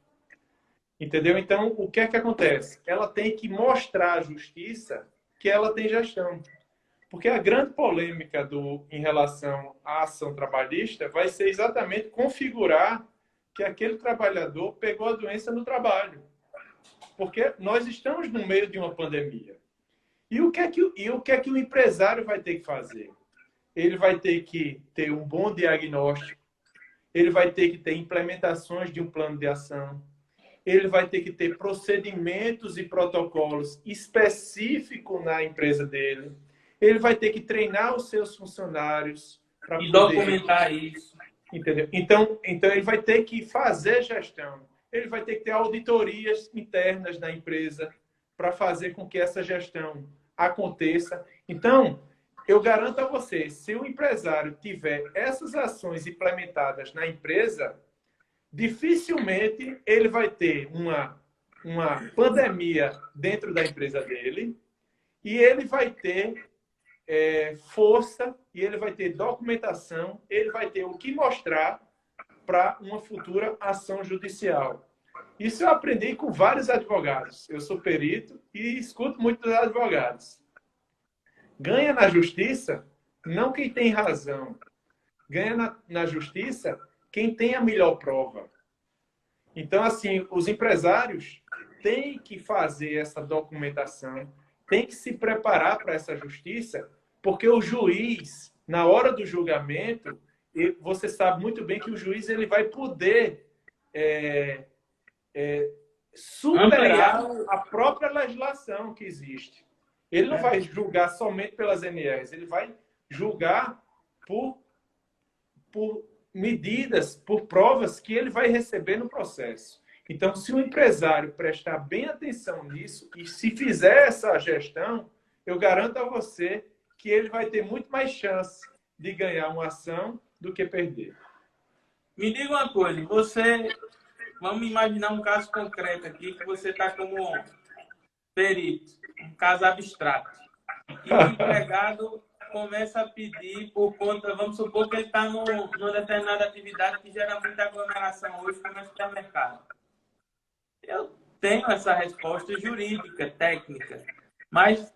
Entendeu? Então, o que é que acontece? Ela tem que mostrar à justiça que ela tem gestão. Porque a grande polêmica em relação à ação trabalhista vai ser exatamente configurar que aquele trabalhador pegou a doença no trabalho. Porque nós estamos no meio de uma pandemia. E o que é que o empresário vai ter que fazer? Ele vai ter que ter um bom diagnóstico, ele vai ter que ter implementações de um plano de ação, ele vai ter que ter procedimentos e protocolos específicos na empresa dele, ele vai ter que treinar os seus funcionários para poder documentar isso. Entendeu? Então, ele vai ter que fazer gestão. Ele vai ter que ter auditorias internas na empresa para fazer com que essa gestão aconteça. Então, eu garanto a você, se o empresário tiver essas ações implementadas na empresa, dificilmente ele vai ter uma pandemia dentro da empresa dele e ele vai ter força e ele vai ter documentação, ele vai ter o que mostrar para uma futura ação judicial. Isso eu aprendi com vários advogados. Eu sou perito e escuto muito dos advogados. Ganha na justiça não quem tem razão. Ganha na justiça quem tem a melhor prova. Então, assim, os empresários têm que fazer essa documentação, têm que se preparar para essa justiça, porque o juiz, na hora do julgamento, você sabe muito bem que o juiz ele vai poder superar a própria legislação que existe. Ele não vai julgar somente pelas NRs, ele vai julgar por medidas, por provas que ele vai receber no processo. Então, se o empresário prestar bem atenção nisso e se fizer essa gestão, eu garanto a você que ele vai ter muito mais chance de ganhar uma ação do que perder. Me diga uma coisa, vamos imaginar um caso concreto aqui, que você está como perito, um caso abstrato. E o empregado começa a pedir por conta, vamos supor que ele está numa determinada atividade que gera muita aglomeração hoje, como é o supermercado. Eu tenho essa resposta jurídica, técnica, mas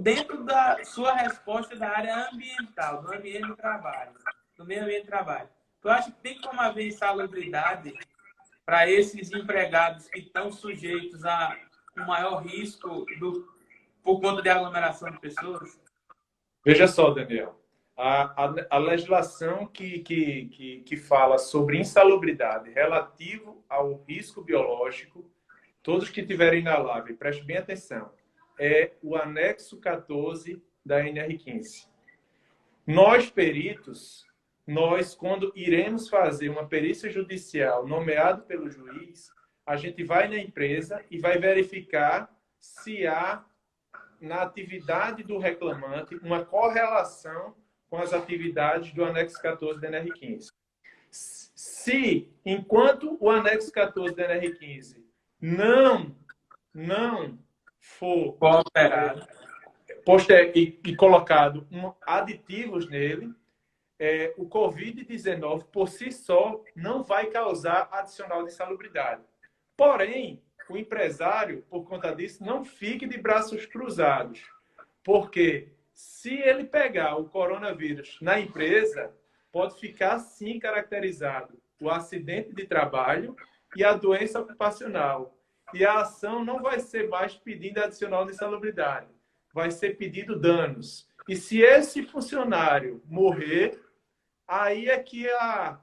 dentro da sua resposta da área ambiental, do ambiente de trabalho, do meio ambiente de trabalho, tu acha que tem como haver insalubridade para esses empregados que estão sujeitos a um maior risco por conta de aglomeração de pessoas? Veja só, Daniel, a legislação que fala sobre insalubridade relativo ao risco biológico, todos que tiverem inalável, preste bem atenção, é o anexo 14 da NR15. Nós, peritos, quando iremos fazer uma perícia judicial nomeado pelo juiz, a gente vai na empresa e vai verificar se há, na atividade do reclamante, uma correlação com as atividades do anexo 14 da NR15. Se, enquanto o anexo 14 da NR15 não for cooperado e colocado aditivos nele, o Covid-19, por si só, não vai causar adicional de insalubridade. Porém, o empresário, por conta disso, não fique de braços cruzados. Porque se ele pegar o coronavírus na empresa, pode ficar, sim, caracterizado o acidente de trabalho e a doença ocupacional. E a ação não vai ser mais pedido adicional de insalubridade, vai ser pedido danos. E se esse funcionário morrer, aí é que a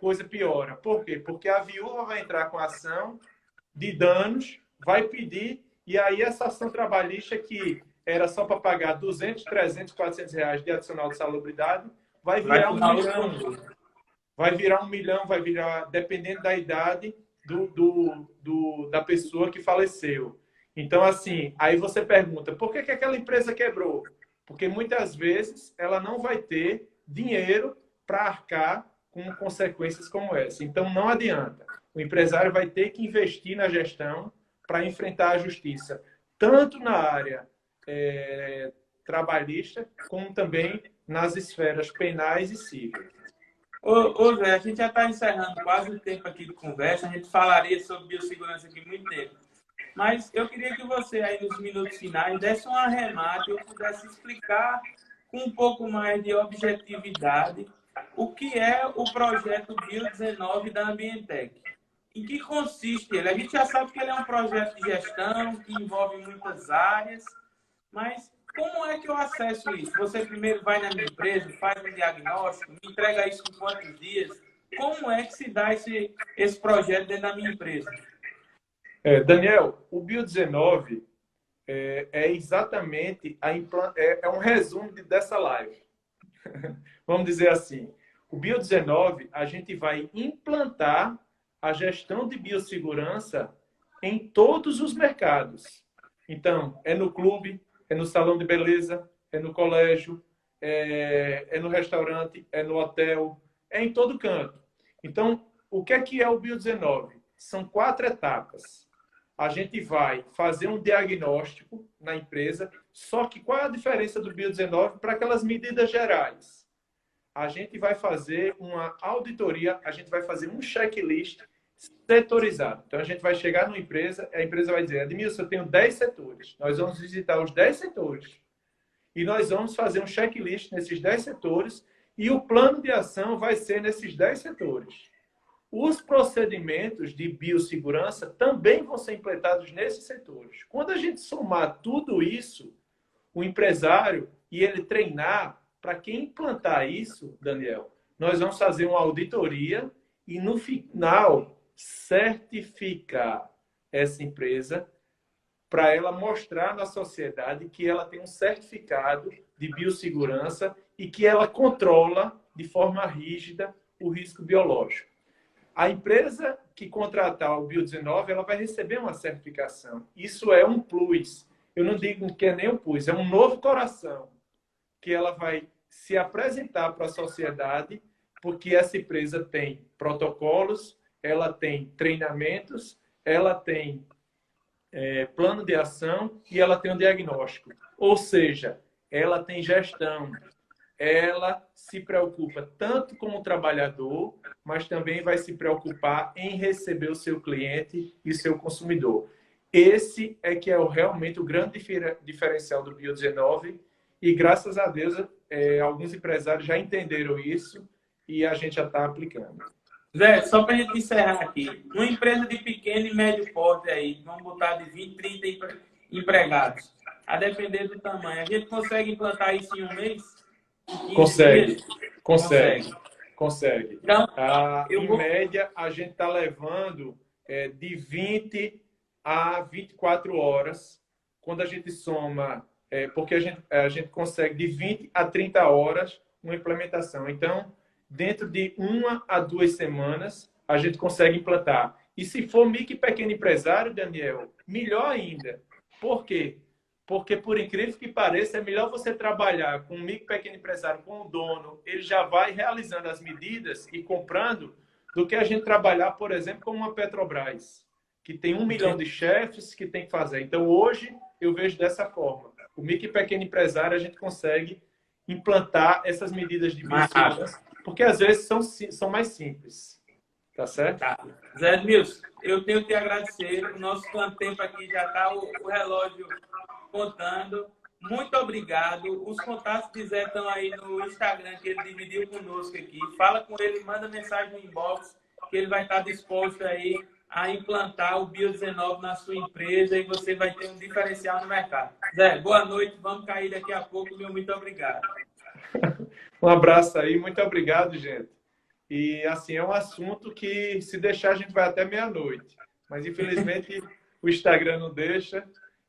coisa piora. Por quê? Porque a viúva vai entrar com a ação de danos, vai pedir, e aí essa ação trabalhista que era só para pagar 200, 300, 400 reais de adicional de salubridade, vai virar 1 milhão. Vai virar 1 milhão, vai virar, dependendo da idade da pessoa que faleceu. Então, assim, aí você pergunta, por que aquela empresa quebrou? Porque muitas vezes ela não vai ter dinheiro para arcar com consequências como essa. Então, não adianta. O empresário vai ter que investir na gestão para enfrentar a justiça, tanto na área trabalhista, como também nas esferas penais e cíveis. Ô Zé, a gente já está encerrando quase o tempo aqui de conversa, a gente falaria sobre biossegurança aqui muito tempo. Mas eu queria que você, aí nos minutos finais, desse um arremate ou pudesse explicar com um pouco mais de objetividade o que é o projeto Bio19 da Ambientec. Em que consiste ele? A gente já sabe que ele é um projeto de gestão que envolve muitas áreas, mas como é que eu acesso isso? Você primeiro vai na minha empresa, faz um diagnóstico, me entrega isso em quantos dias? Como é que se dá esse projeto dentro da minha empresa? Daniel, o Bio19 é exatamente um resumo dessa live. Vamos dizer assim, o Bio19, a gente vai implantar a gestão de biossegurança em todos os mercados. Então, é no clube, é no salão de beleza, é no colégio, é no restaurante, é no hotel, é em todo canto. Então, o que é o Bio19? São 4 etapas. A gente vai fazer um diagnóstico na empresa, só que qual é a diferença do Bio19 para aquelas medidas gerais? A gente vai fazer uma auditoria, a gente vai fazer um checklist setorizado. Então, a gente vai chegar numa empresa, a empresa vai dizer, Admilson, eu tenho 10 setores. Nós vamos visitar os 10 setores. E nós vamos fazer um checklist nesses 10 setores e o plano de ação vai ser nesses 10 setores. Os procedimentos de biossegurança também vão ser implementados nesses setores. Quando a gente somar tudo isso, o empresário e ele treinar, para quem implantar isso, Daniel, nós vamos fazer uma auditoria e, no final, certificar essa empresa para ela mostrar na sociedade que ela tem um certificado de biossegurança e que ela controla de forma rígida o risco biológico. A empresa que contratar o Bio19, ela vai receber uma certificação. Isso é um plus. Eu não digo que é nem um plus, é um novo coração que ela vai se apresentar para a sociedade, porque essa empresa tem protocolos, ela tem treinamentos, ela tem plano de ação e ela tem um diagnóstico. Ou seja, ela tem gestão. Ela se preocupa tanto como trabalhador, mas também vai se preocupar em receber o seu cliente e seu consumidor. Esse é que é realmente o grande diferencial do Bio19 e, graças a Deus, alguns empresários já entenderam isso e a gente já está aplicando. Zé, só para a gente encerrar aqui, uma empresa de pequeno e médio porte aí, vamos botar de 20, 30 empregados, a depender do tamanho, a gente consegue implantar isso em um mês? Consegue. Então, em média, a gente está levando de 20 a 24 horas, quando a gente soma, porque a gente consegue de 20 a 30 horas uma implementação. Então, dentro de 1 a 2 semanas, a gente consegue implantar. E se for micro e pequeno empresário, Daniel, melhor ainda. Por quê? Porque, por incrível que pareça, é melhor você trabalhar com um micro e pequeno empresário, com o dono, ele já vai realizando as medidas e comprando, do que a gente trabalhar, por exemplo, com uma Petrobras, que tem 1 milhão de chefes que tem que fazer. Então, hoje, eu vejo dessa forma. O micro e pequeno empresário, a gente consegue implantar essas medidas de biossegurança, porque às vezes são mais simples. Tá certo? Tá. Zé Admilson, eu tenho que te agradecer. O nosso tempo aqui já está o relógio contando. muito obrigado. Os contatos que Zé estão aí no Instagram, que ele dividiu conosco aqui. Fala com ele, manda mensagem no inbox, que ele vai estar disposto aí a implantar o Bio19 na sua empresa e você vai ter um diferencial no mercado. Zé, boa noite. Vamos cair daqui a pouco. Meu muito obrigado. Um abraço aí. Muito obrigado, gente. E, assim, é um assunto que, se deixar, a gente vai até meia-noite. Mas, infelizmente, o Instagram não deixa.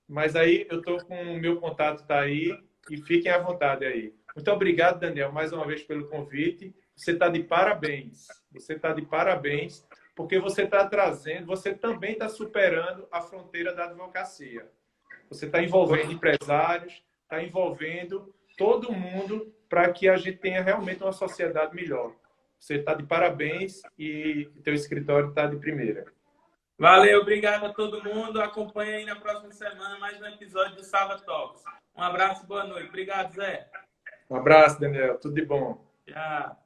Mas aí, eu estou com o meu contato, tá aí. E fiquem à vontade aí. Muito obrigado, Daniel, mais uma vez pelo convite. Você está de parabéns. Você está de parabéns, porque você está trazendo, você também está superando a fronteira da advocacia. Você está envolvendo empresários, está envolvendo todo mundo para que a gente tenha realmente uma sociedade melhor. Você está de parabéns e teu escritório está de primeira. Valeu, obrigado a todo mundo. Acompanhe aí na próxima semana mais um episódio do Sava Talks. Um abraço e boa noite. Obrigado, Zé. Um abraço, Daniel. Tudo de bom. Tchau.